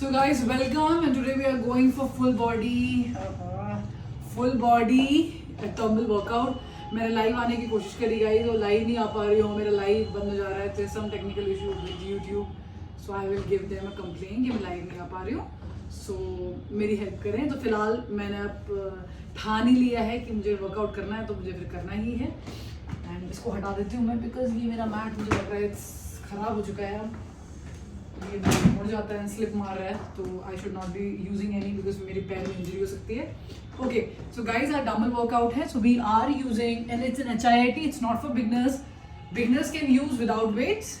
So guys, welcome, and today we are going for full body thermal workout. मैंने live आने की कोशिश करी गाइस, और लाइव नहीं आ पा रही हूँ, मेरा लाइव बंद हो जा रहा है. There's some technical issue with YouTube, so I will give them a complaint कि मैं लाइव नहीं आ पा रही हूँ. So मेरी हेल्प करें. तो फिलहाल मैंने अब ठान ही लिया है कि मुझे वर्कआउट करना है, तो मुझे फिर करना ही है. एंड इसको हटा देती हूँ मैं, बिकॉज ये मेरा मैट मुझे लग रहा है ख़राब हो चुका है. अब ये मुड़ जाता है, स्लिप मार रहा है, तो I should not be using any, because मेरे पैर में इंजरी हो सकती है. Okay, so guys our dumbbell workout है. So we are using, and it's an HIIT, it's not for beginners. Beginners can use without weights,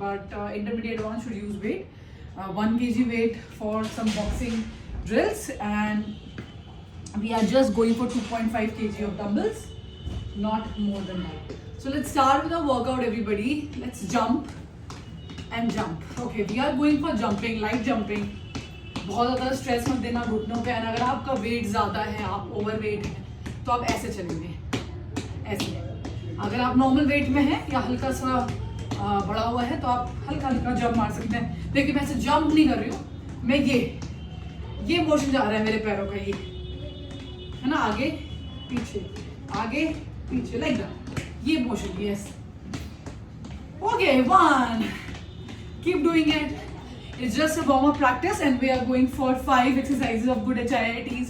but intermediate one should use weight. 1 kg weight for some boxing drills, and we are just going for 2.5 kg of dumbbells, not more than that. So let's start with the workout, everybody. Let's jump and jump. Okay, we are going for jumping, light jumping. बहुत ज़्यादा stress मत देना घुटनों पे. अगर आपका wait ज़्यादा है, आप ओवर वेट हैं, तो आप ऐसे चलेंगे, ऐसे. अगर आप नॉर्मल वेट में हैं या हल्का सा बड़ा हुआ है, तो आप हल्का हल्का जंप मार सकते हैं. देखिए मैं ऐसे जंप नहीं कर रही हूँ, मैं ये मोशन जा रहा है मेरे पैरों का, ये है ना, आगे पीछे लाइक दैट, ये motion. Yes, okay, 1, keep doing it. It's just a warm up practice, and we are going for 5 exercises of good HIITs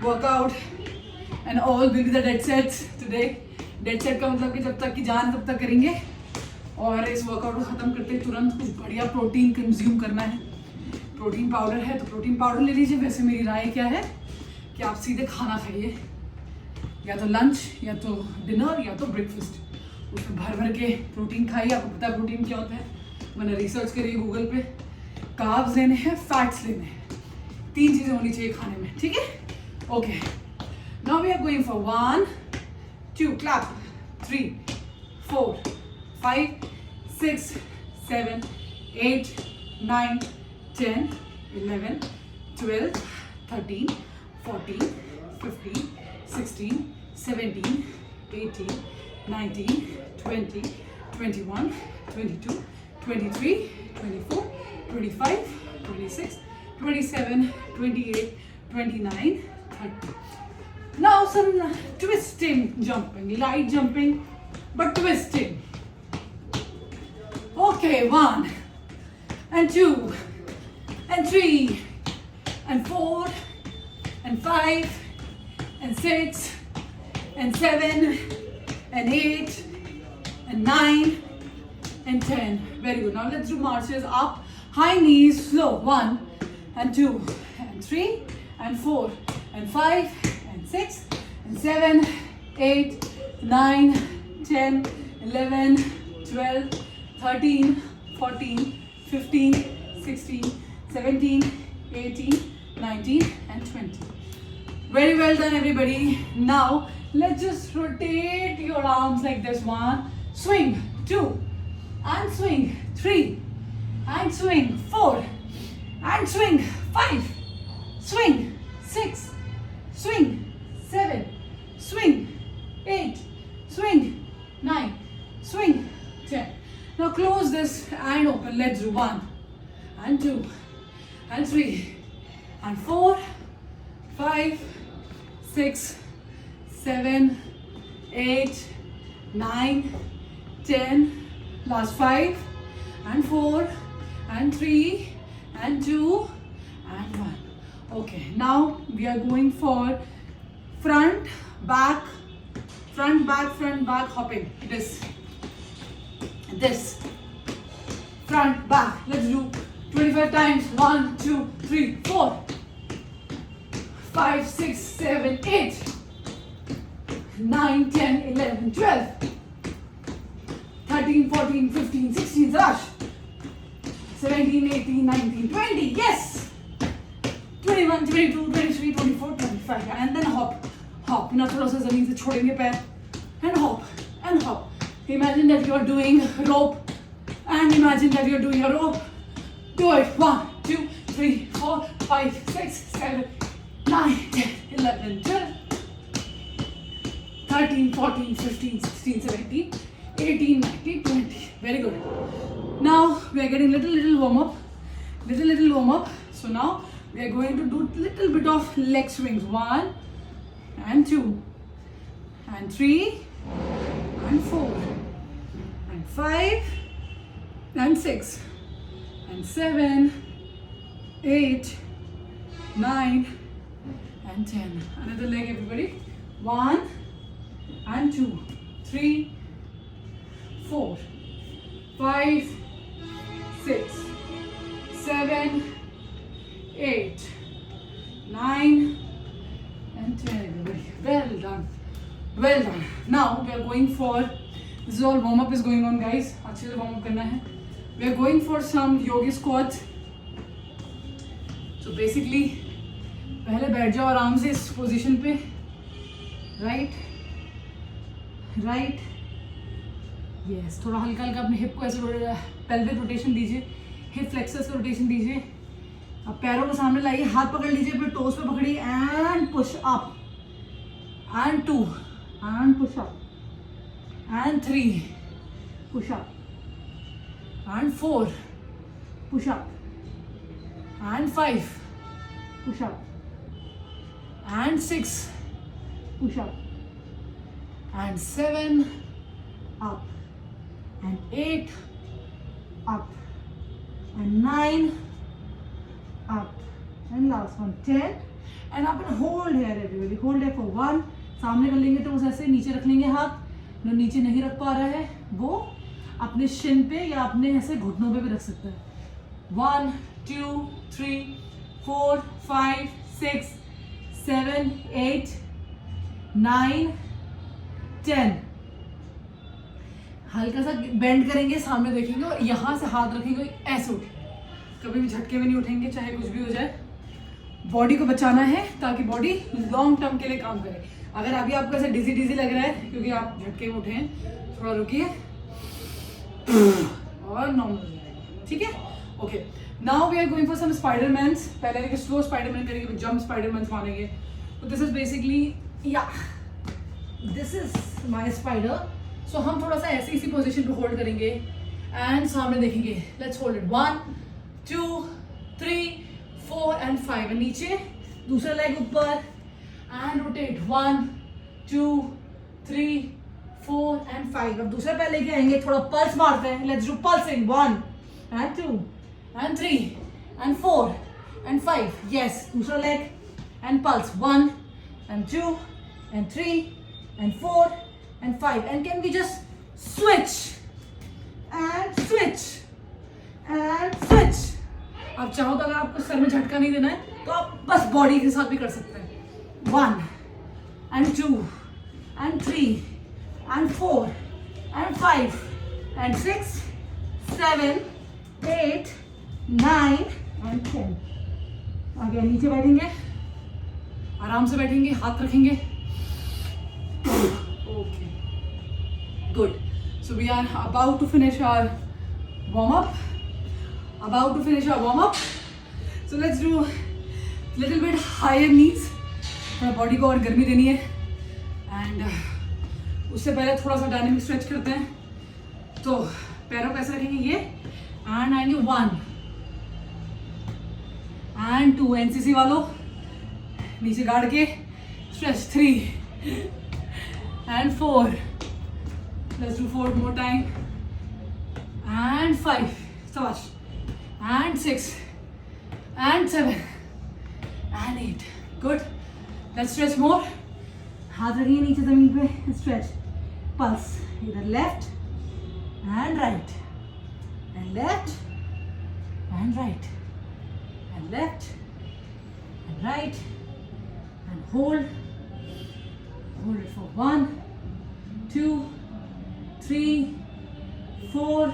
workout, and all will be the dead sets today. Dead set का मतलब कि जब तक की जान तब तक करेंगे, और इस वर्कआउट को ख़त्म करते तुरंत कुछ बढ़िया प्रोटीन कंज्यूम करना है. प्रोटीन पाउडर है तो प्रोटीन पाउडर ले लीजिए. वैसे मेरी राय क्या है कि आप सीधे खाना खाइए, या तो लंच, या तो डिनर, या तो ब्रेकफास्ट. उसमें भर के प्रोटीन खाइए. आपको पता है प्रोटीन क्या होता है, मैंने रिसर्च करी गूगल पे. कार्ब्स लेने हैं, फैट्स लेने हैं, 3 चीज़ें होनी चाहिए खाने में, ठीक है. Okay, now we are going for 1, 2, clap, 3, 4, 5, 6, 7, 8, 9, 10, 11, 12, 13, 14, 15, 16, 17, 18, 19, 20, 21, 22, 23, 24, 25, 26, 27, 28, 29, 30. Now some twisting jumping, light jumping, but twisting. Okay, 1, and 2, and 3, and 4, and 5, and 6, and 7, and 8, and 9, and 10. Very good. Now let's do marches up, high knees, slow. 1, and 2, and 3, and 4, and 5, and 6, and 7, 8, 9, 10, 11, 12, 13, 14, 15, 16, 17, 18, 19, and 20. Very well done, everybody. Now let's just rotate your arms like this. 1, swing, 2, and swing, 3, and swing, 4, and swing, 5, swing, 6, swing, 7, swing, 8, swing, 9, swing, 10. Now close this and open. Let's do 1, and 2, and 3, and 4, 5, 6, 7, 8, 9, 10. Last 5, and 4, and 3, and 2, and 1. Okay, now we are going for front, back, hopping. This, front, back. Let's do 25 times. 1, 2, 3, 4, 5, 6, 7, 8, 9, 10, 11, 12, 13, 14, 15, 16, rush. 17, 18, 19, 20, yes. 21, 22, 23, 24, 25, and then hop. ना थोड़ा सा जमीन से छोड़ेंगे पैर, and hop. Imagine that you are doing rope, and imagine that you are doing a rope. Do it. 1, 2, 3, 4, 5, 6, 7, 9, 10, 11, 12, 13, 14, 15, 16, 17, 18, 19, 20. Very good. Now we are getting little warm up. So now we are going to do little bit of leg swings. 1 and 2 and 3 and 4 and 5 and 6 and 7, 8, 9 and 10. Another leg, everybody. 1 and 2, 3, 4, 5, 6, 7, 8, 9 and 10, everybody. Well done. Well done. Now we are going for, this is all warm up is going on, guys. अच्छे से warm up करना है. We are going for some yogi squats. So basically पहले बैठ जाओ आराम से इस पोजीशन पे. Right right, yes. थोड़ा हल्का हल्का अपने हिप को ऐसे पेल्विक रोटेशन दीजिए, हिप फ्लेक्सर्स को रोटेशन दीजिए. अब पैरों को सामने लाइए, हाथ पकड़ लीजिए, फिर टोस पे पकड़िए and push up and 2 and push up and 3 push up and 4 push up and 5 push up and 6 push up and 7 up and 8 up and 9 up and last one 10 and up and hold here everybody. Hold here for 1. सामने कर लेंगे तो ऐसे नीचे रख लेंगे हाथ. जो नीचे नहीं रख पा रहा है वो अपने शिन पे या अपने ऐसे घुटनों पे भी रख सकता है. 1 2 3 4 5 6 7 8 9 10. हल्का सा बेंड करेंगे, सामने देखेंगे और यहाँ से हाथ रखेंगे ऐसे उठे. कभी भी झटके में नहीं उठेंगे, चाहे कुछ भी हो जाए. बॉडी को बचाना है ताकि बॉडी लॉन्ग टर्म के लिए काम करे. अगर अभी आपको ऐसे डिजी डिजी लग रहा है क्योंकि आप झटके में उठे हैं, थोड़ा रुकिए और नॉर्मल हो जाएगा. ठीक है, okay. Now we are going for some Spidermans. पहले देखिए स्लो स्पाइडरमैन करेंगे, फिर जंप स्पाइडरमैन्स मानेंगे. तो दिस इज बेसिकली, या दिस इज माय स्पाइडर. सो हम थोड़ा सा ऐसी इसी पोजीशन पे होल्ड करेंगे एंड सामने देखेंगे. Let's hold it. 1 2 3 4 and 5 and नीचे दूसरा लेग ऊपर एंड रोटेट. 1 2 3 4 एंड 5. अब दूसरा पैर लेके आएंगे, थोड़ा पल्स मारते हैं. Let's do pulsing. 1 and 2 and 3 and 4 and 5. Yes, दूसरा leg and pulse. 1 and 2 and 3 and 4 and 5. And can we just switch and switch and switch. आप चाहो तो अगर आपको सर में झटका नहीं देना है तो आप बस बॉडी के साथ भी कर सकते हैं. 1 and 2 and 3 and 4 and 5 and 6 7 8 9 and 10. आगे नीचे बैठेंगे, आराम से बैठेंगे, हाथ रखेंगे. Okay, good. So we are about to finish our warm up. So let's do little bit higher knees. थोड़ा बॉडी को और गर्मी देनी है एंड उससे पहले थोड़ा सा डायनेमिक स्ट्रेच करते हैं. तो पैरों को ऐसे रखेंगे ये एंड आएंगे 1 एंड 2. एनसीसी वालों नीचे गाड़ के stretch. 3 and 4. Let's do 4 more time and 5. शाबाश. And 6 and 7 and 8. Good. Let's stretch more. हाथ रखिए नीचे जमीन पे. स्ट्रेच. पल्स इधर left and right and left and right and left and right and hold it for 1 2 3 4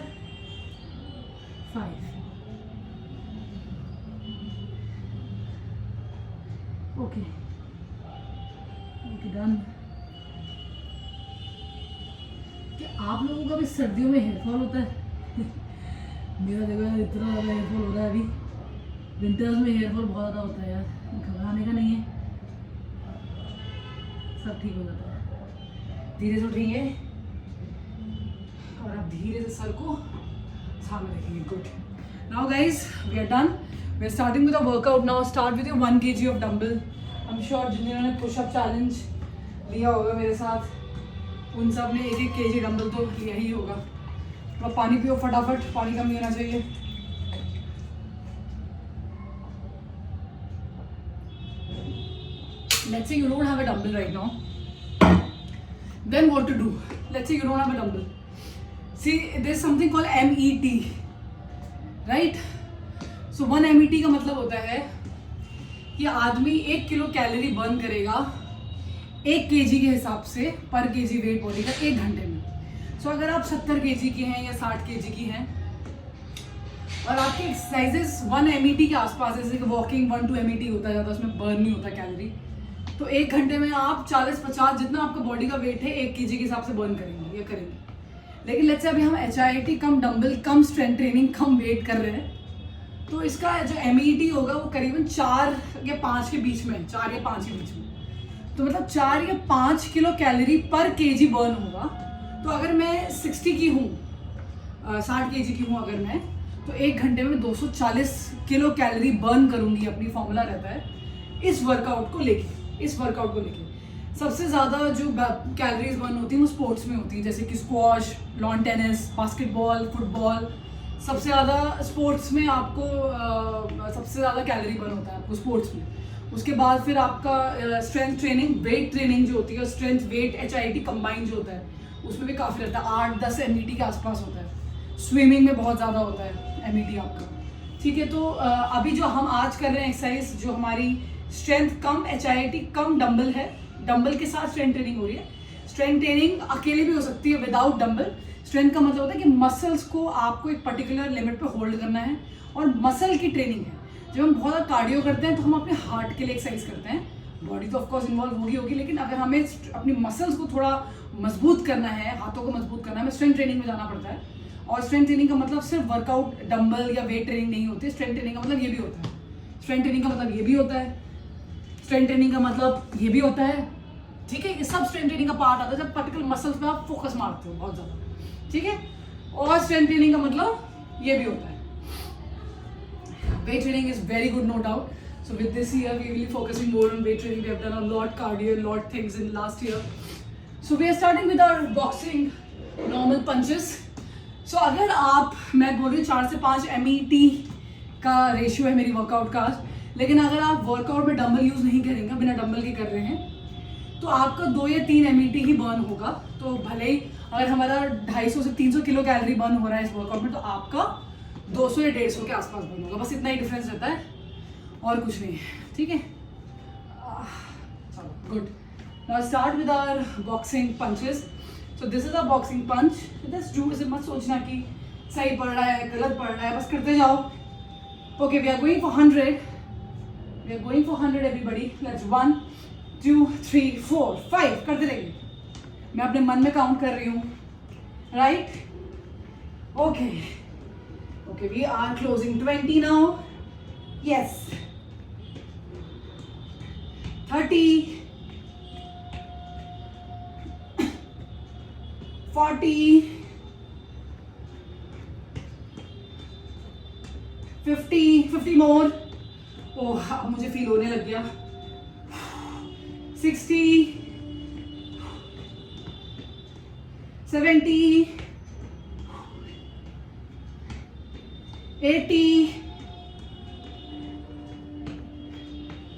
5. Okay, done. क्या आप लोगों का भी सर्दियों में हेयर फॉल होता है? मेरा देखो यार इतना ज़्यादा हेयर फॉल हो रहा है अभी. विंटर्स में हेयर फॉल बहुत ज़्यादा होता है यार. घबराने का नहीं है, सब ठीक हो जाता है. धीरे से उठेंगे और आप धीरे से सर को सामने रखेंगे. Good. Now guys we are done. We're starting with a workout now. Start with your 1 kg of dumbbell. I'm sure जिन्होंने पुशअप चैलेंज लिया होगा मेरे साथ, उन सब ने 1-1 kg डंबल तो लिया ही होगा. थोड़ा पानी पियो फटाफट, पानी कम नहीं होना चाहिए. Let's say you don't have a dumbbell right now. Then what to do? Let's say you don't have a dumbbell. See, there's something called MET, right? So 1 MET का मतलब होता है कि आदमी 1 किलो कैलोरी बर्न करेगा 1 kg के हिसाब से पर kg वेट बॉडी का 1 घंटे में. So अगर आप 70 kg की हैं या 60 kg की हैं और आपके एक्सरसाइजेस 1 MET के आसपास, जैसे कि वॉकिंग 1-2 MET होता जाता है, उसमें बर्न नहीं होता कैलोरी, तो 1 घंटे में आप 40-50 जितना आपका बॉडी का वेट है 1 kg के हिसाब से बर्न करेंगे या करेंगे. लेकिन लेट्स से अभी हम HIIT कम डंबल कम स्ट्रेंथ ट्रेनिंग कम वेट कर रहे हैं, तो इसका जो MET होगा वो करीबन 4 या 5 के बीच में, 4 या 5 के बीच में. तो मतलब 4 या 5 किलो कैलोरी पर kg बर्न होगा. तो अगर मैं 60 की हूँ, 60 kg की हूँ अगर मैं, तो 1 घंटे में 240 किलो कैलोरी बर्न करूँगी. अपनी फॉर्मूला रहता है इस वर्कआउट को लेके. सबसे ज़्यादा जो कैलोरीज बर्न होती हैं वो स्पोर्ट्स में होती हैं, जैसे कि squash, lawn tennis, basketball, football. सबसे ज़्यादा स्पोर्ट्स में आपको सबसे ज़्यादा कैलोरी बर्न होता है आपको स्पोर्ट्स में. उसके बाद फिर आपका स्ट्रेंथ ट्रेनिंग, वेट ट्रेनिंग जो होती है, स्ट्रेंथ वेट HIIT कंबाइन जो होता है, उसमें भी काफ़ी रहता है, 8-10 MET के आसपास होता है. स्विमिंग में बहुत ज़्यादा होता है MET आपका. ठीक है, तो अभी जो हम आज कर रहे हैं एक्सरसाइज, जो हमारी स्ट्रेंथ कम HIIT कम डंबल है, डंबल के साथ स्ट्रेंथ ट्रेनिंग हो रही है. स्ट्रेंथ ट्रेनिंग अकेले भी हो सकती है विदाउट डंबल. स्ट्रेंथ का मतलब होता है कि मसल्स को आपको एक पर्टिकुलर लिमिट पे होल्ड करना है, और मसल की ट्रेनिंग है. जब हम बहुत ज़्यादा कार्डियो करते हैं तो हम अपने हार्ट के लिए एक्सरसाइज करते हैं. बॉडी तो ऑफकोर्स इन्वॉल्व होगी, लेकिन अगर हमें अपनी मसल्स को थोड़ा मजबूत करना है, हाथों को मजबूत करना है, हमें स्ट्रेंथ ट्रेनिंग में जाना पड़ता है. और स्ट्रेंथ ट्रेनिंग का मतलब सिर्फ वर्कआउट डंबल या वेट ट्रेनिंग नहीं होती. स्ट्रेंथ ट्रेनिंग का मतलब ये भी होता है, स्ट्रेंथ ट्रेनिंग का मतलब ये भी होता है, स्ट्रेंथ ट्रेनिंग का मतलब ये भी होता है. ठीक है, ये सब स्ट्रेंथ ट्रेनिंग का पार्ट आता है जब पर्टिकुलर मसल्स पे आप फोकस मारते हो बहुत ज़्यादा. ठीक है, और स्ट्रेंथ ट्रेनिंग का मतलब ये भी होता है. Weight training is very good, no doubt. So with this year we will be focusing more on weight training. We have done a lot cardio, lot things in last year. So we are starting with our boxing normal punches. So अगर आप, मैं बोल रही हूँ 4 से 5 MET का ratio है मेरी वर्कआउट का, लेकिन अगर आप वर्कआउट में डंबल यूज़ नहीं करेंगे, बिना डंबल के कर रहे हैं, तो आपका 2 या 3 MET ही बर्न होगा. तो भले ही अगर हमारा 250 से 300 किलो कैलोरी बर्न हो रहा है इस वर्कआउट में, तो आपका 200 या 150 के आसपास बर्न होगा. बस इतना ही डिफरेंस रहता है और कुछ नहीं. ठीक है, चलो good. Now start with our boxing punches. So this is a boxing punch. Just do. इसे मत सोचना कि सही पड़ रहा है गलत पड़ रहा है, बस करते जाओ. Okay, we are going for 100. We are going for 100 everybody. Let's 1 2 3 4 5 करते रहिए. मैं अपने मन में काउंट कर रही हूँ, right? Okay okay, we are closing 20 now. Yes, 30 40 50 more. Oh, अब मुझे फील होने लग गया. 60 70 80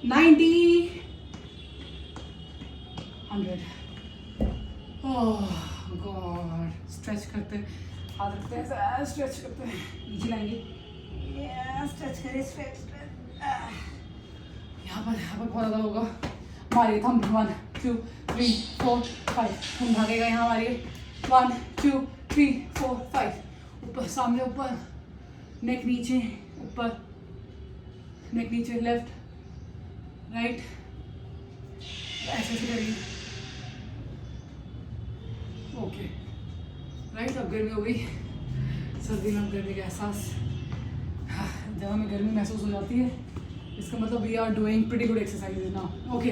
90 100. ओह गॉड. स्ट्रेच करते हैं, हाथ रखते हैं ऐसे, स्ट्रेच करते हैं, नीचे लाएंगे, स्ट्रेच करिए, स्ट्रेच. यहाँ पर बहुत ज़्यादा होगा. मारिए थम. 1 2 3 4 5. हम भागेगा यहाँ. मारिए 1 2 3 4 5. ऊपर, सामने, ऊपर, नेक नीचे, ऊपर, नेक नीचे, लेफ्ट राइट, ऐसे से करिए. Okay, right. अब गर्मी हो गई. सर्दी में गर्मी का एहसास, जब हमें गर्मी महसूस हो जाती है, इसका मतलब we are doing pretty good exercises now. Okay,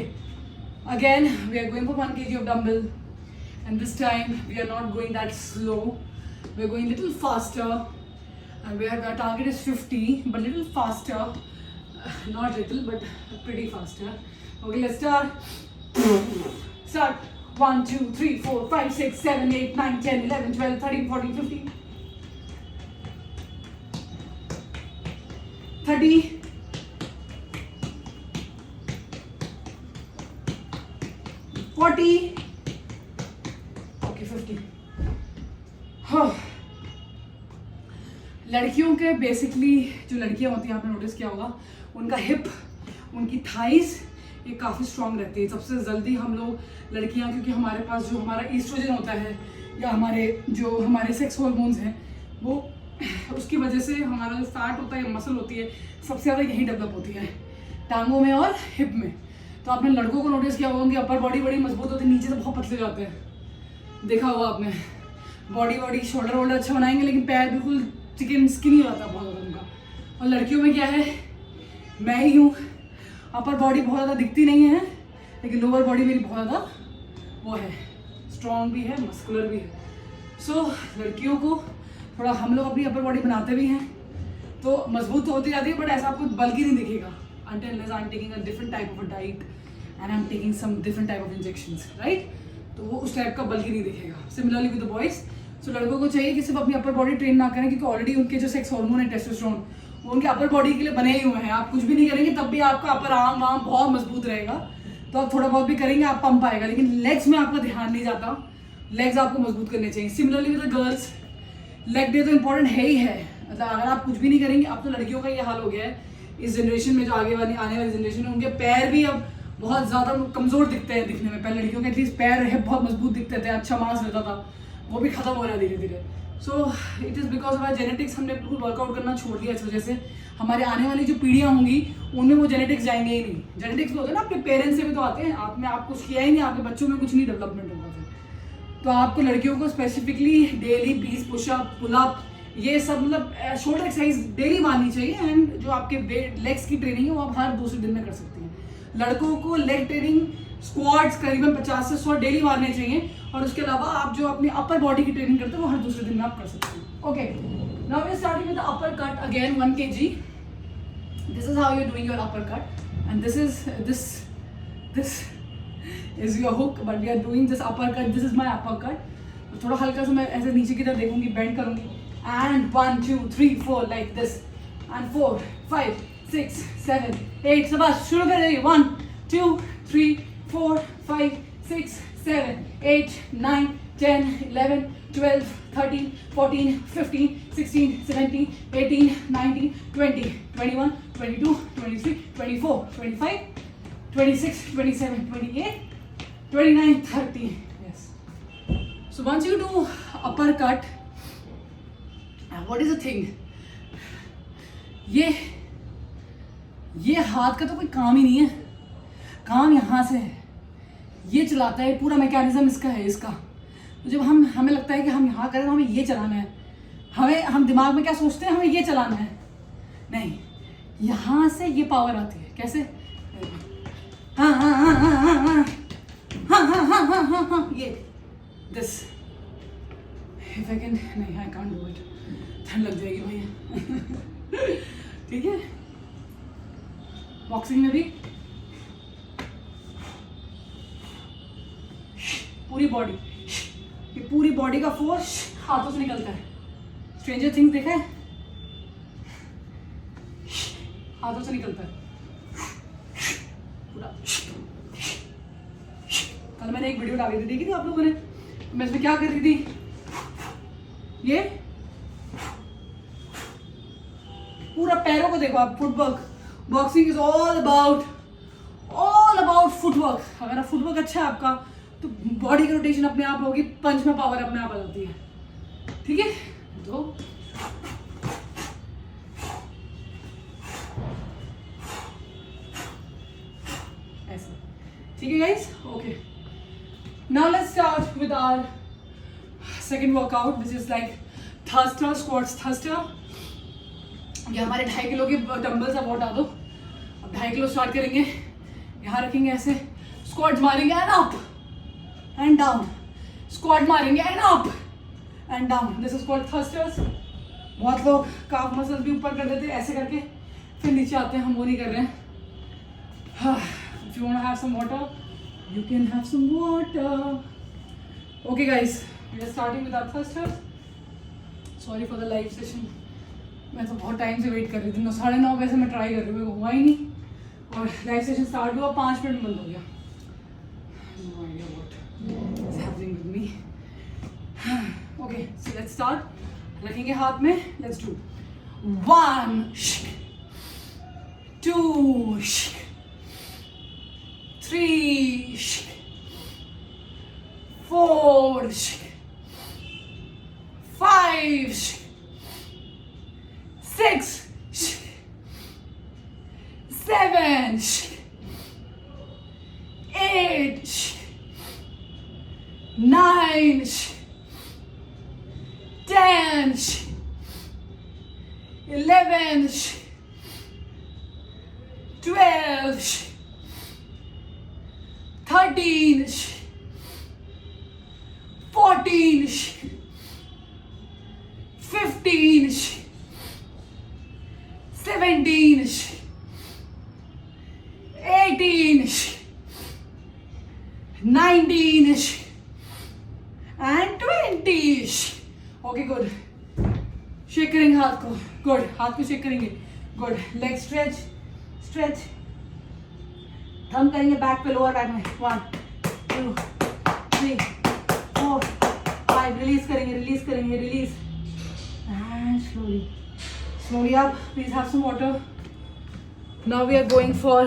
again we are going for 1 kg of dumbbell, and this time we are not going that slow. We are going little faster, and our target is 50, but little faster. not little but pretty fast. Yeah? Okay, let's start. Start. 1 2 3 4 5 6 7 8 9 10 11 12 13 14 15 30 40 okay 50. लड़कियों के basically जो लड़कियां होती हैं आपने notice किया होगा उनका हिप, उनकी थाइस ये काफ़ी स्ट्रांग रहती है सबसे जल्दी। हम लोग लड़कियां क्योंकि हमारे पास जो हमारा ईस्ट्रोजन होता है या हमारे सेक्स हार्मोन्स हैं वो उसकी वजह से हमारा जो फैट होता है मसल होती है सबसे ज़्यादा यही डेवलप होती है टांगों में और हिप में। तो आपने लड़कों को नोटिस किया होगा उनकी अपर बॉडी बड़ी मजबूत होती है, नीचे से बहुत पतले जाते हैं, देखा होगा आपने। बॉडी शोल्डर वोल्डर अच्छा बनाएंगे लेकिन पैर बिल्कुल चिकन स्किनी हो जाता है बहुत ज़्यादा उनका। और लड़कियों में क्या है, मैं ही हूँ, अपर बॉडी बहुत ज़्यादा दिखती नहीं है लेकिन लोअर बॉडी मेरी बहुत ज़्यादा वो है, स्ट्रॉन्ग भी है, मस्कुलर भी है। सो लड़कियों को थोड़ा हम लोग अपनी अपर बॉडी बनाते भी हैं तो मजबूत तो होती जाती है बट ऐसा आपको बल्कि नहीं दिखेगा until unless I'm taking a different type of a diet and I'm taking some different type of injections, right? तो वो उस टाइप का बल्कि नहीं दिखेगा। सिमिलरली विद द बॉयज, सो लड़कों को चाहिए कि सिर्फ अपनी अपर बॉडी ट्रेन ना करें क्योंकि ऑलरेडी उनके जो सेक्स हार्मोन है टेस्टोस्टेरोन वो उनके अपर बॉडी के लिए बने ही हुए हैं। आप कुछ भी नहीं करेंगे तब भी आपका अपर आर्म वार्म बहुत मजबूत रहेगा, तो आप थोड़ा बहुत भी करेंगे आप पंप आएगा, लेकिन लेग्स में आपका ध्यान नहीं जाता, लेग्स आपको मजबूत करने चाहिए। Similarly with the girls, leg day तो इंपॉर्टेंट है ही है, मतलब अगर आप कुछ भी नहीं करेंगे, अब तो लड़कियों का ये हाल हो गया है इस जनरेशन में, जो आने वाली जनरेशन है उनके पैर भी अब बहुत ज़्यादा कमज़ोर दिखते हैं दिखने में। पहले लड़कियों के एटलीस्ट पैर है बहुत मजबूत दिखते थे, अच्छा मांस रहता था, वो भी खत्म हो रहा है धीरे धीरे। So it is because of our genetics, हमने बिल्कुल वर्कआउट करना छोड़ दिया इस वजह से। हमारे आने वाली जो पीढ़ियाँ होंगी उनमें वो जेनेटिक्स जाएंगे ही नहीं। जेनेटिक्स होते हैं ना, आपके पेरेंट्स से भी तो आते हैं, आपने आप कुछ किया ही नहीं, आपके बच्चों में कुछ नहीं डेवलपमेंट होगा फिर। तो आपको लड़कियों को स्पेसिफिकली डेली 20 पुशअप पुलअप ये सब मतलब शोल्डर एक्सरसाइज डेली मारनी चाहिए। एंड जो आपके लेग्स की ट्रेनिंग है वो आप हर दूसरे दिन में कर सकती हैं। लड़कों को लेग ट्रेनिंग स्क्वाट्स करीबन 50 से 100 डेली मारने चाहिए, और उसके अलावा आप जो अपनी अपर बॉडी की ट्रेनिंग करते हैं वो हर दूसरे दिन में आप कर सकते हैं। Okay, now we are starting with the upper cut again 1 kg. This is how you're doing your upper cut, and this is your hook, but we are doing this upper cut. This is my upper cut. थोड़ा हल्का सा मैं ऐसे नीचे की तरफ देखूंगी, bend करूंगी and 1 2 3 4 like this and 4 5 6 7 8 सब शुरू कर रही 1 2 3 4 5 6 7 8 9 10 11 12 13 14 15 16 17 18 19 20 21 22 23 24 25 26 27 28 29 30. Yes, so once you do upper cut, what is the thing, ये हाथ का तो कोई काम ही नहीं है, काम यहाँ से है, ये चलाता है, पूरा मैकेनिज्म इसका है इसका। तो जब हमें लगता है कि हम यहाँ करें तो हमें ये चलाना है, हम दिमाग में क्या सोचते हैं, हमें ये चलाना है, नहीं, यहाँ से ये पावर आती है। कैसे? हाँ हाँ हाँ हाँ हाँ हाँ हाँ हाँ हाँ हाँ हाँ हाँ, ये दिस इफ आई कैन, नहीं आई कांट डू इट, ठंड लग जाएगी भैया। ठीक है, बॉक्सिंग में भी पूरी बॉडी, ये पूरी बॉडी का फोर्स हाथों से निकलता है। स्ट्रेंजर थिंग्स देखा है, हाथों से निकलता है पूरा। कल मैंने एक वीडियो डाली थी, देखी थी आप लोगों ने, मैं इसमें क्या कर रही थी, ये पूरा पैरों को देखो आप, footwork. Boxing is all about footwork. अगर फुटवर्क अच्छा है आपका तो बॉडी की रोटेशन अपने आप होगी, पंच में पावर अपने आप आ जाती है। ठीक है, तो ऐसे, ठीक है guys. Okay, now let's start with our second workout which is like thruster, squats thruster. ये हमारे 2.5 किलो के डंबल्स अब हटा दो। अब 2.5 किलो स्टार्ट करेंगे, यहाँ रखेंगे ऐसे, स्क्वाट्स मारेंगे and up and down, squat मारेंगे and up and down. This is called thrusters. बहुत लोग काफ मसल्स भी ऊपर कर देते हैं ऐसे करके, फिर नीचे आते हैं, हम वो नहीं कर रहे हैं. If you want to have some water, you can have some water. Okay guys, we are starting with our thrusters. Sorry for the live session. मैं तो बहुत टाइम से वेट कर रही थी. 9:30 बजे से मैं ट्राई कर रही हूँ, हुआ ही नहीं. और लाइव सेशन स्टार्ट हुआ, 5 मिनट बंद हो गया. No idea what is happening with me. Okay, so let's start. रखेंगे हाथ में. Let's do 1, 2, 3, 4, 5, 6, 7, 8, 9, 10, 11, 12, 13, 14, 15, 17, 18, 19 and 20. Okay, good. Shake करेंगे हाथ को. गुड. हाथ को शेक करेंगे. Good. Leg stretch. Stretch. Thumb करेंगे बैक पे, लोअर बैक में. 1, 2, 3, 4, 5. रिलीज करेंगे. रिलीज करेंगे. Release. And slowly. Slowly up. Please have some water. Now we are going for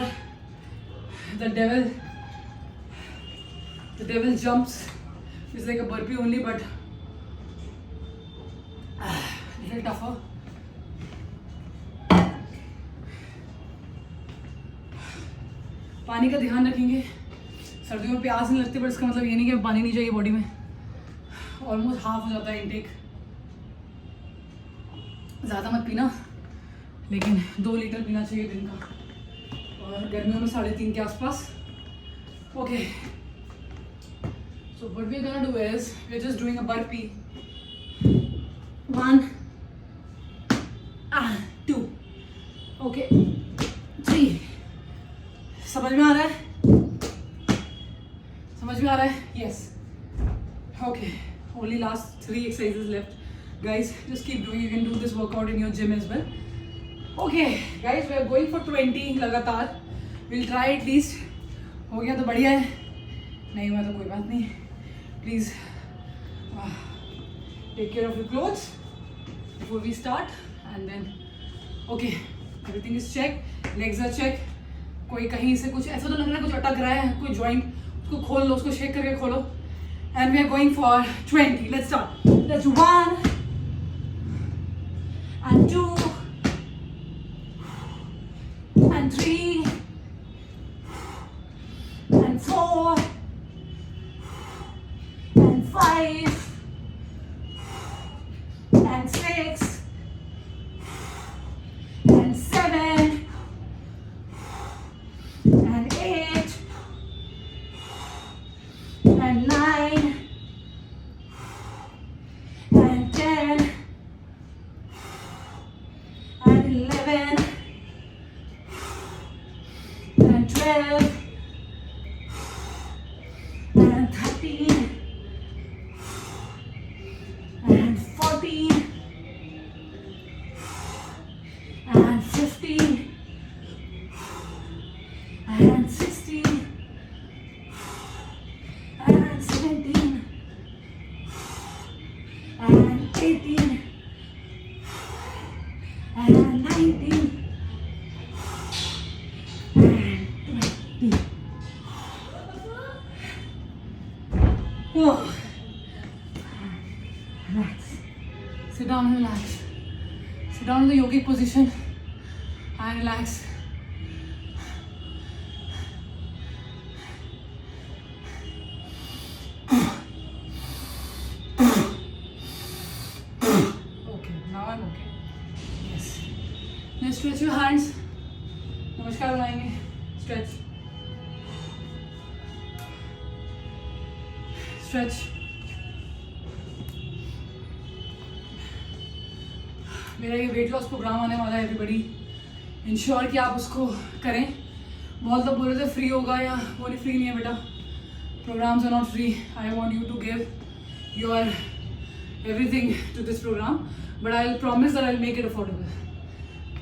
the devil jumps. It's like a burpee only, but little tougher. पानी का ध्यान रखेंगे. सर्दियों में प्यास नहीं लगती, पर इसका मतलब ये नहीं कि पानी नहीं चाहिए बॉडी में. ऑलमोस्ट हाफ हो जाता है इनटेक. ज़्यादा मत पीना, लेकिन 2 लीटर पीना चाहिए दिन का, और गर्मियों में 3.5 के आसपास. Okay, so what we are gonna do is we are just doing a burpee. 1, 2, okay, 3. समझ में आ रहा है? समझ में आ रहा है? Yes. Okay, only last 3 exercises left. Guys, just keep doing. You can do this workout in your gym as well. Okay, guys, we are going for 20 लगातार. We'll try at least. हो गया तो बढ़िया है, नहीं हुआ तो कोई बात नहीं. Please take care of your clothes before we start. And then, okay, everything is checked. Legs are checked. कोई कहीं से कुछ ऐसा तो लग रहा है कुछ अटक रहा है, कोई जॉइंट, उसको खोल लो, उसको शेक करके खोलो. And we are going for 20. Let's start. Let's do 1 and 2 and 3 and 4 and 5 and 6 and 7 and 8 and 9 and 10 and 11 and 12 and 13 and 14 and 15 and 16 and 17 and 18 and 19 and 20. Oh. Relax. Sit down and relax. Sit down in the yogic position and relax. Okay, now I'm okay. Yes. Now stretch your hands. नमस्कार बनाएंगे. Stretch. Stretch. मेरा ये weight loss programme आने वाला है everybody. Ensure कि आप उसको करें. बहुत लोग बोल रहे थे फ्री होगा या वो नहीं, फ्री नहीं है बेटा. Programmes are not free. I want you to give your everything to this program, but I'll promise that I'll make it affordable.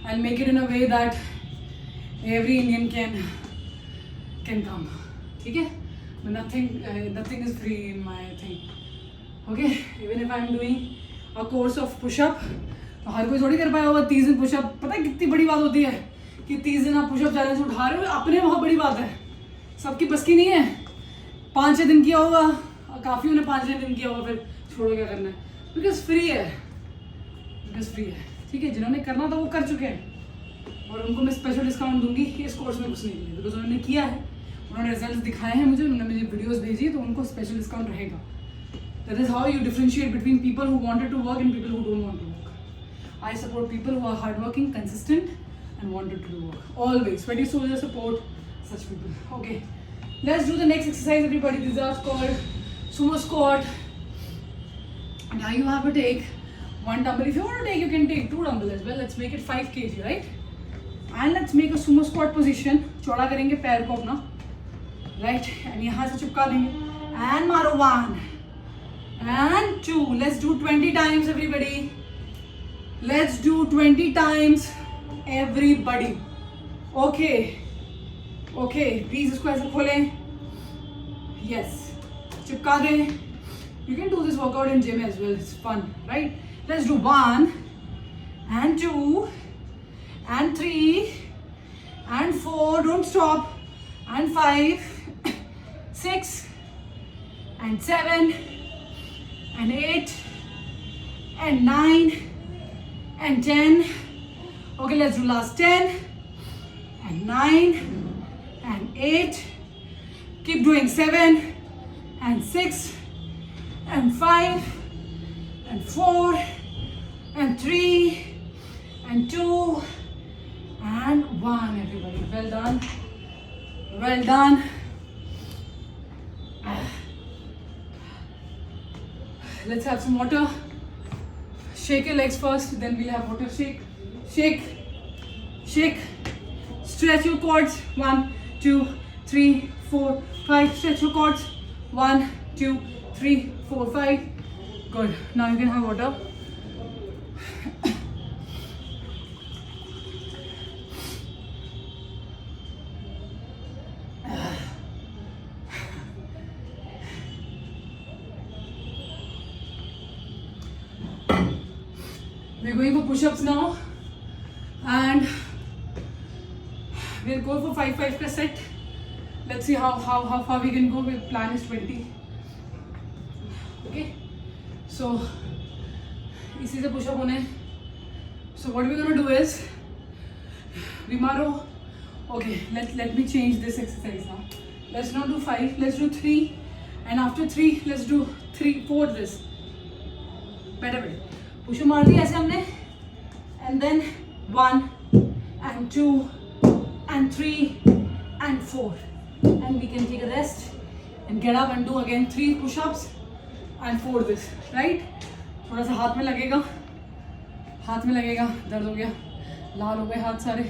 I'll make it in a way that every Indian can come. ठीक है? But nothing is free in my thing. Okay? Even if I'm doing a course of push-up, तो हर कोई थोड़ी कर पाया होगा 30 दिन pushup. पता है कितनी बड़ी बात होती है कि 30 दिन आप पुशअप चैलेंज उठा रहे हो, अपने बहुत बड़ी बात है. सबकी बस की नहीं है. 5-6 दिन किया होगा, काफ़ी उन्हें 5-6 दिन किया होगा, फिर छोड़ो क्या करना है. बिकॉज फ्री है. ठीक है, जिन्होंने करना था वो कर चुके हैं और उनको मैं स्पेशल डिस्काउंट दूंगी. इस कोर्स में कुछ नहीं है बिकॉज उन्होंने किया है, उन्होंने रिजल्ट दिखाए हैं मुझे, उन्होंने मुझे वीडियोस भेजी, तो उनको स्पेशल डिस्काउंट रहेगा. That is how you differentiate between people who wanted to work and people who don't want to work. I support people who are hard working, consistent and wanted to do work. Always Sweaty Soldier support such people. Okay, let's do the next exercise everybody. These are called sumo squat. Now you have to take one dumbbell. If you want to take, you can take 2 dumbbell as well. Let's make it 5 kg, right? And let's make a sumo squat position. चौड़ा करेंगे पैर को अपना, right? And यहाँ से चिपका देंगे and मारो 1 and 2. Let's do 20 times everybody. Let's do 20 times everybody. Okay. Please इसको ऐसे खोलें. Yes. चिपका दें. You can do this workout in gym as well. It's fun, right? Let's do 1 and 2 and 3 and 4. Don't stop. And 5, 6 and 7 and 8 and 9 and 10. Okay, let's do last 10 and 9 and 8. Keep doing 7 and 6 and 5 and 4 and 3 and 2 and 1. Everybody, well done. Let's have some water. Shake your legs first, then we'll have water. Shake. Stretch your quads. 1 2 3 4 5. Stretch your quads. 1 2 3 4 5. Good. Now you can have water. We're going for push-ups now, and we'll go for 5 per set. Let's see how far we can go. Our plan is 20. Okay, so इसी से push-up होने. So what we're gonna do is Vimaro. Okay, let me change this exercise now. Let's not do 5. Let's do 3, and after 3, let's do 4 this. Better. Push मार दिया ऐसे हमने, and then 1 and 2 and 3 and 4, and we can take a rest and get up and do again 3 push-ups and 4 this, right? थोड़ा सा हाथ में लगेगा, दर्द हो गया, लाल हो गए हाथ सारे,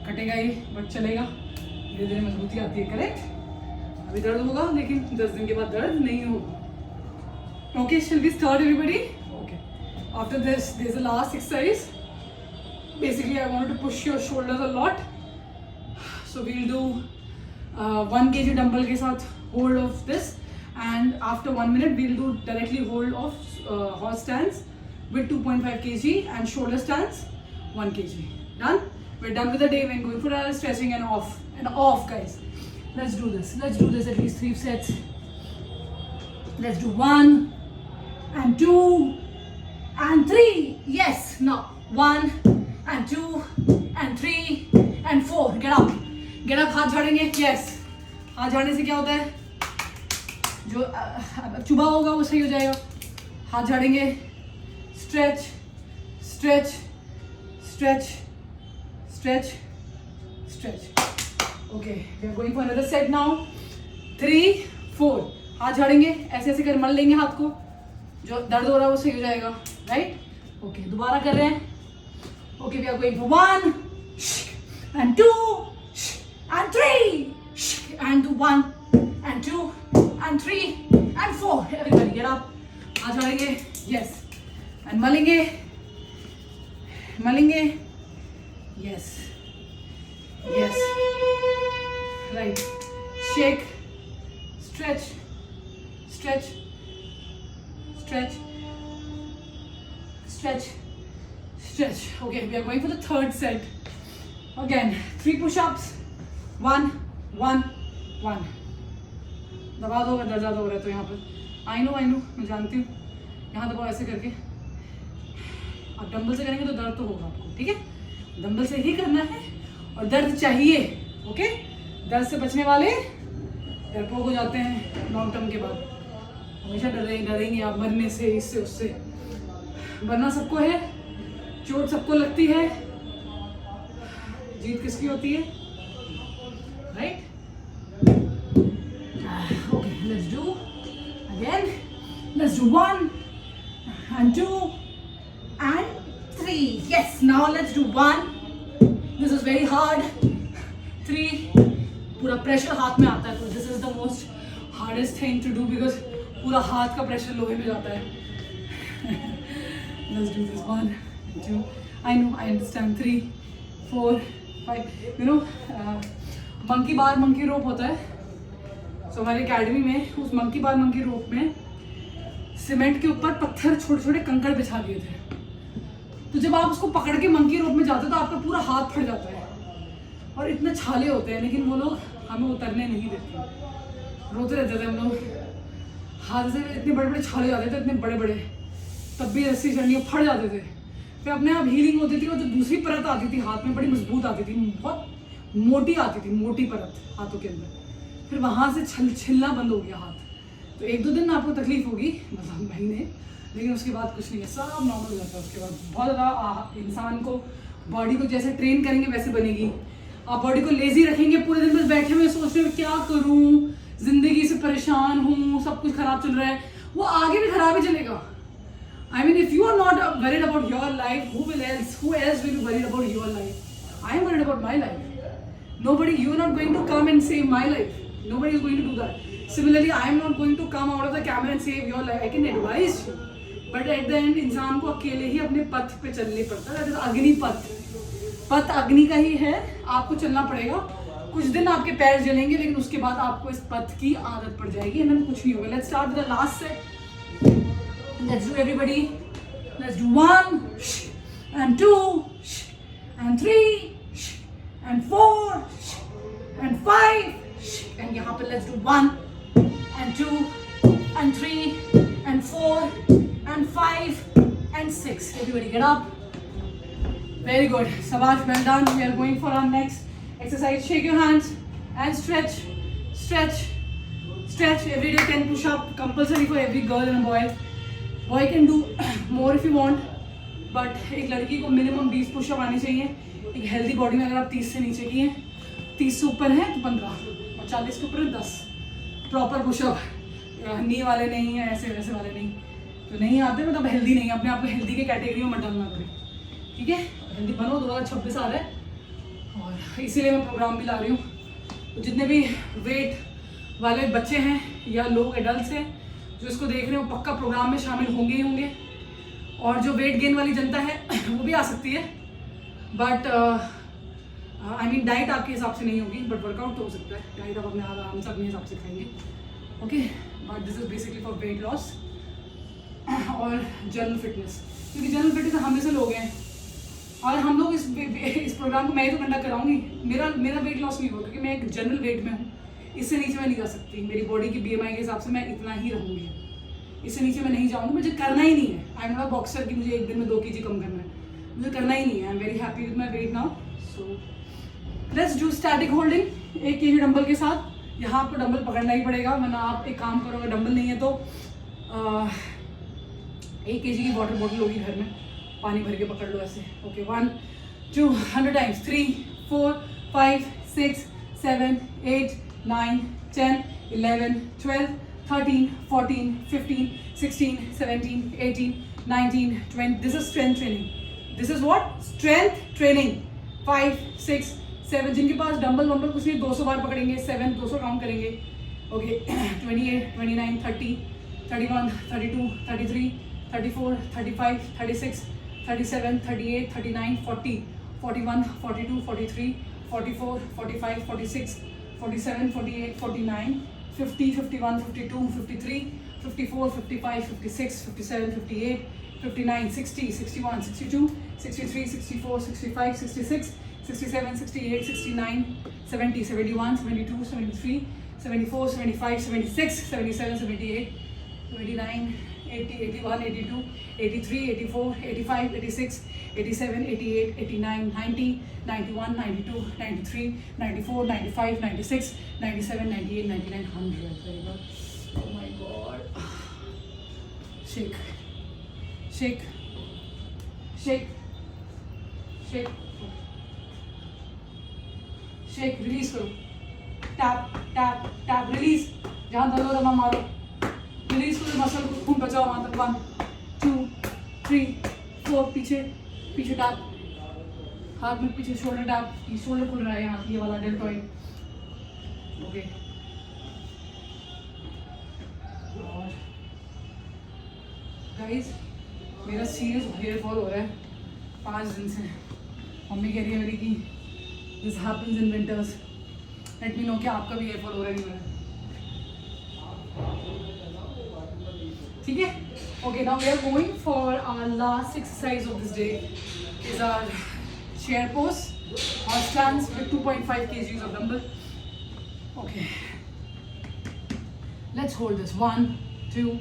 कटेगा ये बट चलेगा, धीरे धीरे मजबूती आती है. करेक्ट? अभी दर्द होगा लेकिन 10 दिन के बाद दर्द नहीं होगा. Okay, shall we start everybody? After this, there's the last exercise. Basically, I wanted to push your shoulders a lot. So we'll do 1 kg dumbbell के साथ hold of this, and after 1 minute, we'll do directly hold of horse stance with 2.5 kg and shoulder stance 1 kg. Done? We're done with the day. We're going for our stretching and off, guys. Let's do this. At least 3 sets. Let's do 1 and 2. And 3. Yes. Now 1 and 2 and 3 and 4. Get up. हाथ झाड़ेंगे. Yes. हाथ झाड़ने से क्या होता है? जो चुभा होगा वो सही हो जाएगा. हाथ झाड़ेंगे. Stretch. Okay. We are going for another set now. 3 4. हाथ झाड़ेंगे. ऐसे कर मल लेंगे हाथ को. जो दर्द हो रहा है वो सही हो जाएगा, राइट? ओके, दोबारा कर रहे हैं. Okay, we are going for 1 and 2 and 3 and 1 and 2 and 3 and 4. Everybody get up. आ जाएंगे. Yes. And मलेंगे. Yes. Yes. Right. Shake. Stretch. Stretch. Stretch. Stretch. Stretch. Okay, we are going for the third set. Again, 3 push-ups. 1, 1, 1. दबा दो, दर्द ज़्यादा हो रहा है तो यहाँ पर. I know, मैं जानती हूँ. यहाँ दबाओ ऐसे करके. आप डंबल से करेंगे तो दर्द तो होगा आपको, ठीक है? डंबल से ही करना है और दर्द चाहिए, ओके? दर्द से बचने वाले डरपोक हो जाते हैं लॉन्ग टर्म के बाद. हमेशा डरेंगे आप मरने से, इससे उससे. बनना सबको है, चोट सबको लगती है, जीत किसकी होती है, right? Okay, let's do again. Let's do 1 and 2 and 3. Yes, now let's do 1. This is very hard. 3. पूरा प्रेशर हाथ में आता है तो this is the most hardest thing to do because पूरा हाथ का प्रेशर लोहे में जाता है. Let's do this 1 and 2. I know, I understand. 3, 4, 5. You know, monkey bar, monkey rope होता है. So हमारी अकेडमी में उस monkey bar, monkey rope में सीमेंट के ऊपर पत्थर छोटे छोटे कंकड़ बिछा दिए थे. तो जब आप उसको पकड़ के monkey rope में जाते हो तो आपका पूरा हाथ फट जाता है और इतने छाले होते हैं, लेकिन वो लोग हमें उतरने नहीं देते. रोते रहते थे हम लोग. हाथ से इतने बड़े बड़े छाले जाते थे, इतने बड़े बड़े, तब भी रस्सी चढ़नी फट जाते थे. फिर अपने आप हीलिंग होती थी और जो दूसरी परत आती थी हाथ में बड़ी मजबूत आती थी, बहुत मोटी आती थी, मोटी परत हाथों के अंदर. फिर वहाँ से छिलना बंद हो गया हाथ. तो 1-2 दिन आपको तकलीफ होगी, मतलब महीने, लेकिन उसके बाद कुछ नहीं है, सब नॉर्मल हो जाता है. उसके बाद बहुत ज़्यादा इंसान को बॉडी को जैसे ट्रेन करेंगे वैसे बनेगी. आप बॉडी को लेजी रखेंगे, पूरे दिन बस बैठे हुए सोच रहे हो क्या करूँ, जिंदगी से परेशान हूँ, सब कुछ खराब चल रहा है, वो आगे भी खराब ही चलेगा. I mean, if you are not worried about your life, who else will be worried about your life? I am worried about my life. Nobody, you are not going to come and save my life. Nobody is going to do that. Similarly, I am not going to come out of the camera and save your life. I can advise you, but at the end, इंसान को अकेले ही अपने पथ पे चलने पड़ता है. That is Agnipath. पथ अग्नि का ही है, आपको चलना पड़ेगा. कुछ दिन आपके पैर जलेंगे, लेकिन उसके बाद आपको इस पथ की आदत पड़ जाएगी, एंड कुछ नहीं होगा. Let's start with the last set. Let's do everybody. Let's do 1 and 2 and 3 and 4 and 5 and यहाँ पे let's do 1 and 2 and 3 and 4 and 5 and 6. Everybody get up. Very good. Sabash, well done. We are going for our next exercise. Shake your hands and stretch, stretch, stretch. Every day 10 push-up, compulsory for every girl and a boy. Boy can do more if you want, but एक लड़की को minimum 20 pushup आने चाहिए. एक healthy body में अगर आप 30 से नीचे की हैं, 30 से ऊपर हैं तो 15 और 40 के ऊपर 10 प्रॉपर पुशअप. नी वाले नहीं है, ऐसे वैसे वाले नहीं, तो नहीं आते मतलब हेल्दी नहीं. अपने आप को हेल्दी के कैटेगरी में मत डालना करें, ठीक है? हेल्दी बनो. 2026 आ रहा है और इसीलिए मैं प्रोग्राम भी ला रही हूँ. तो जितने भी वेट वाले बच्चे हैं या लोग एडल्ट हैं जो इसको देख रहे हो, पक्का प्रोग्राम में शामिल होंगे ही होंगे. और जो वेट गेन वाली जनता है वो भी आ सकती है, बट आई मीन डाइट आपके हिसाब से नहीं होगी, बट वर्कआउट तो हो सकता है. डाइट आप अपने आराम से अपने हिसाब से खाएंगे, okay? But this is basically for weight loss और जनरल फिटनेस, क्योंकि जनरल फिटनेस हम जैसे लोग हैं और हम लोग इस प्रोग्राम को मैं ही तो कंडक्ट कराऊंगी. मेरा वेट लॉस नहीं होगा क्योंकि मैं एक जनरल वेट में हूँ. इससे नीचे मैं नहीं जा सकती. मेरी बॉडी की BMI के हिसाब से मैं इतना ही रहूँगी, इससे नीचे मैं नहीं जाऊँगी. मुझे करना ही नहीं है. आई एम नॉट बॉक्सर कि मुझे एक दिन में 2 kg कम करना है, मुझे करना ही नहीं है. I am very happy with my weight now. So let's do static holding 1 kg dumbbell के साथ. यहाँ आपको डंबल पकड़ना ही पड़ेगा, वरना आप एक काम करोगे, डंबल नहीं है तो 1 kg की वाटर बॉटल होगी घर में, पानी भर के पकड़ लो ऐसे, okay? 1 2 100 times. 3 4 5 6 7 8 9 10 11 12 13 14 15 16 17 18 19 20. This is strength training. This is what? Strength training. 5 6 7, जिनके पास डंबल वंबल कुछ नहीं 200 बार पकड़ेंगे, 7 200 काउंट करेंगे। Okay 28 29 30 31 32 33 34 35 36 37 38 39 40 41 42 43 44 45 46 47 48 49 50 51 52 53 54 55 56 57 58 59 60 61 62 63 64 65 66 67 68 69 70 71 72 73 74 75 76 77 78 79 80 81 82 83 84 85 86 87 88 89 90 91 92 93 94 95 96 97 98 99 100. Very good. Oh my god. Shake, shake, shake, shake, shake. Release करो. Tap, tap, tap. Release. जहाँ दर्द हो रहा है मारो. Release करो मसल को, खून बचाओ वहाँ तक. 1 2 3 4. पीछे पीछे टैप, हाथ में पीछे शोल्डर टैप. ये शोल्डर खुल रहा है यहाँ, ये वाला डेल्टॉइड. ओके. गाइस मेरा सीरियस हेयर फॉल हो रहा है 5 दिन से. मम्मी कह रही है मेरी कि this happens in winters. Let me know कि आपका भी हेयर फॉल हो रहा है नहीं हो रहा है. ठीक है. Okay now we are going for our last exercise of this day is our chair pose or stance with 2.5 kgs of dumbbell. Okay, let's hold this. 1 2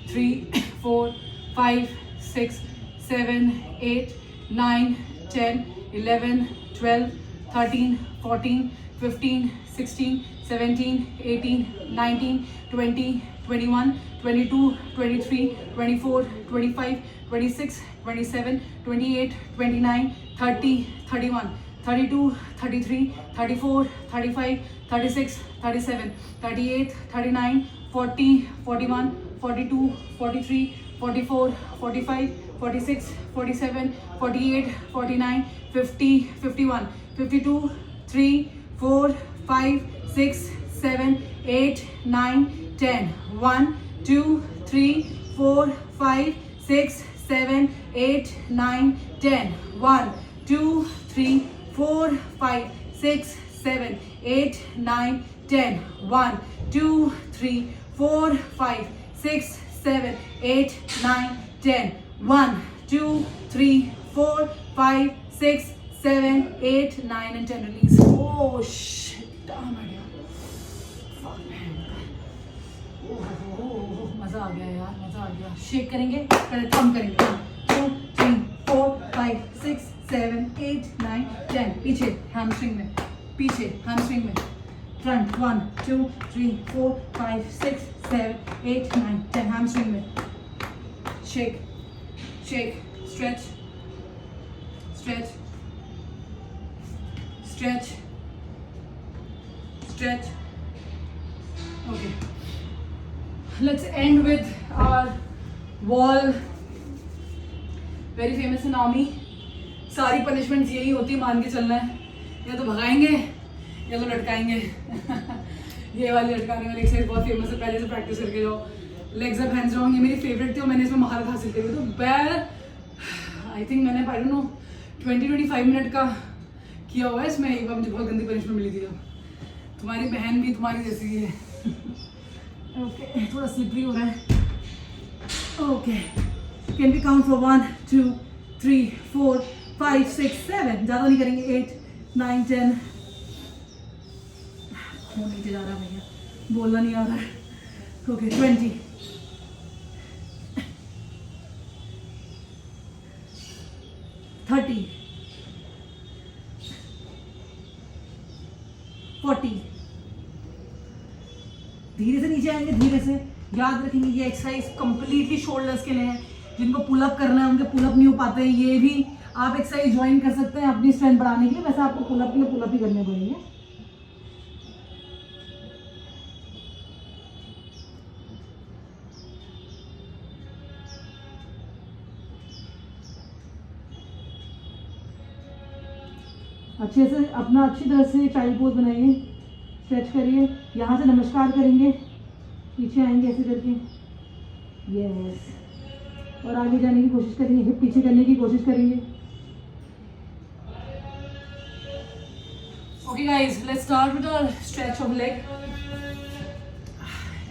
3 4 5 6 7 8 9 10 11 12 13 14 15 16 17 18 19 20 21 22 23 24 25 26 27 28 29 30 31 32 33 34 35 36 37 38 39 40 41 42 43 44 45 46 47 48 49 50 51 52 3 4 5 6 7 8 9 10 1 2 3 4 5 6 7 8 9 10 1 2 3 4 5 6 7 8 9 10 1 2 3 4 5 6 7 8 9 10 1 2 3 4 5 6 7 8 9 and 10. Release. Oh shit. Oh my god. Fuck man. मजा आ गया यार, मजा आ गया. Shake करेंगे, पहले thumb करेंगे. 1 2 3 4 5 6 7 8 9 10. पीछे hamstring में, पीछे हैमस्ट्रिंग में. फ्रंट 1 2 3 4 5 6 7 8 9 10. हैमस्ट्रिंग में. Shake shake. Stretch stretch stretch stretch. Okay, let's end with our wall. very famous in army. सारी पनिशमेंट्स यही होती है, मान के चलना है. या तो भगाएंगे या तो लटकाएंगे. ये वाली लटकाने वाली एक्सरसाइज बहुत फेमस है, पहले से प्रैक्टिस करके जाओ. लेग्स अप हैंड्स डाउन, ये मेरी फेवरेट थी और मैंने इसमें महारत हासिल करी. तो आई थिंक मैंने आई डोंट नो 20-25 मिनट का किया हुआ है इसमें. एक बार मुझे बहुत गंदी पनिशमेंट मिली थी जब. तुम्हारी बहन भी तुम्हारी जैसी है. ओके थोड़ा स्लिपरी हो रहा है. Okay can be count for 1 2 3 4 5 6 7. ज़्यादा नहीं करेंगे. 8 9 10. फोन नीचे जा रहा है भैया, बोलना नहीं आ रहा है. ओके 20 30 40. धीरे से नीचे आएंगे, धीरे से. याद रखेंगे ये एक्सरसाइज कंप्लीटली शोल्डर्स के लिए है. जिनको पुलअप करना है उनके पुलअप नहीं हो पाते हैं. ये भी आप एक्सरसाइज ज्वाइन कर सकते हैं अपनी स्ट्रेंथ बढ़ाने के लिए. वैसे आपको पुलअप के लिए पुलअप ही करने पड़ेंगे. अच्छे से अपना अच्छी तरह से चाइल्ड पोज बनाइए, स्ट्रेच करिए, यहाँ से नमस्कार करेंगे, पीछे आएंगे ऐसे करके, यस, और आगे जाने की कोशिश करेंगे, हिप पीछे करने की कोशिश करेंगे। Okay guys, let's start with our stretch of leg.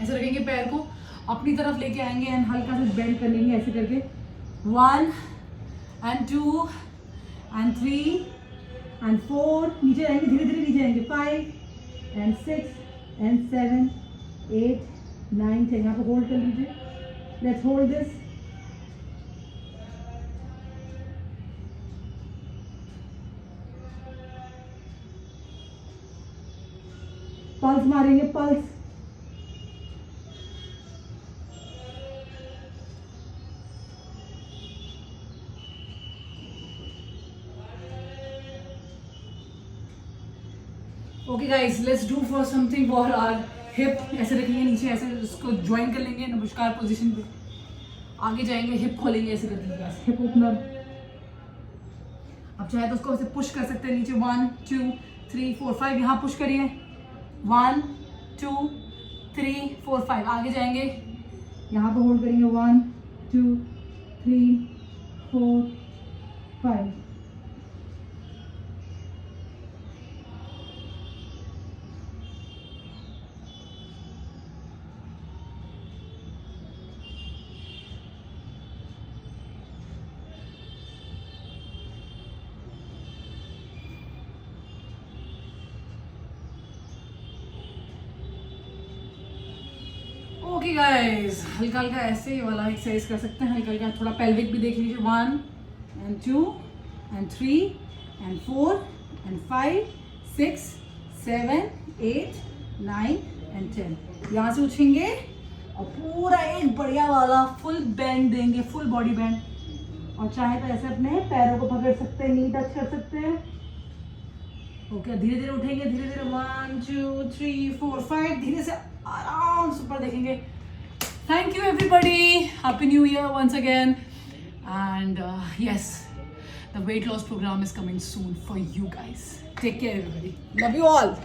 ऐसे रखेंगे, पैर को अपनी तरफ लेके आएंगे एंड हल्का सा बेंड कर लेंगे ऐसे करके। 1 and 2 and 3 and 4, नीचे आएंगे, धीरे धीरे नीचे आएंगे, 5 and 6 and 7 8 9 10, यहाँ पे होल्ड कर लीजिए। Let's hold this. पल्स मारेंगे, pulse. Okay guys, let's do for something for our hip. ऐसे रखेंगे, नीचे ऐसे इसको ज्वाइन कर लेंगे नमस्कार पोजीशन पे, आगे जाएंगे, हिप खोलेंगे ऐसे करके, हिप ओपनर। अब चाहे तो उसको ऐसे पुश कर सकते हैं नीचे, 1 2 3 4 5, यहाँ पुश करिए, 1 2 3 4 5, आगे जाएंगे, यहाँ पे होल्ड करेंगे, 1 2 3 4 5। ओके गाइस, हल्का हल्का ऐसे वाला एक्सरसाइज कर सकते हैं, हल्का हल्का थोड़ा पेल्विक भी देख लीजिए। 1 and 2 and 3 and 4 and 5 6 7 8 9 and 10। यहाँ से उठेंगे और पूरा एक बढ़िया वाला फुल बेंड देंगे, फुल बॉडी बेंड। और चाहे तो ऐसे अपने पैरों को पकड़ सकते हैं, नी टच कर सकते हैं। ओके, धीरे धीरे उठेंगे, धीरे धीरे 1 2 3 4 5, धीरे से आराम से ऊपर देखेंगे। Thank you everybody, happy new year once again, and yes, the weight loss program is coming soon for you guys. Take care everybody, love you all.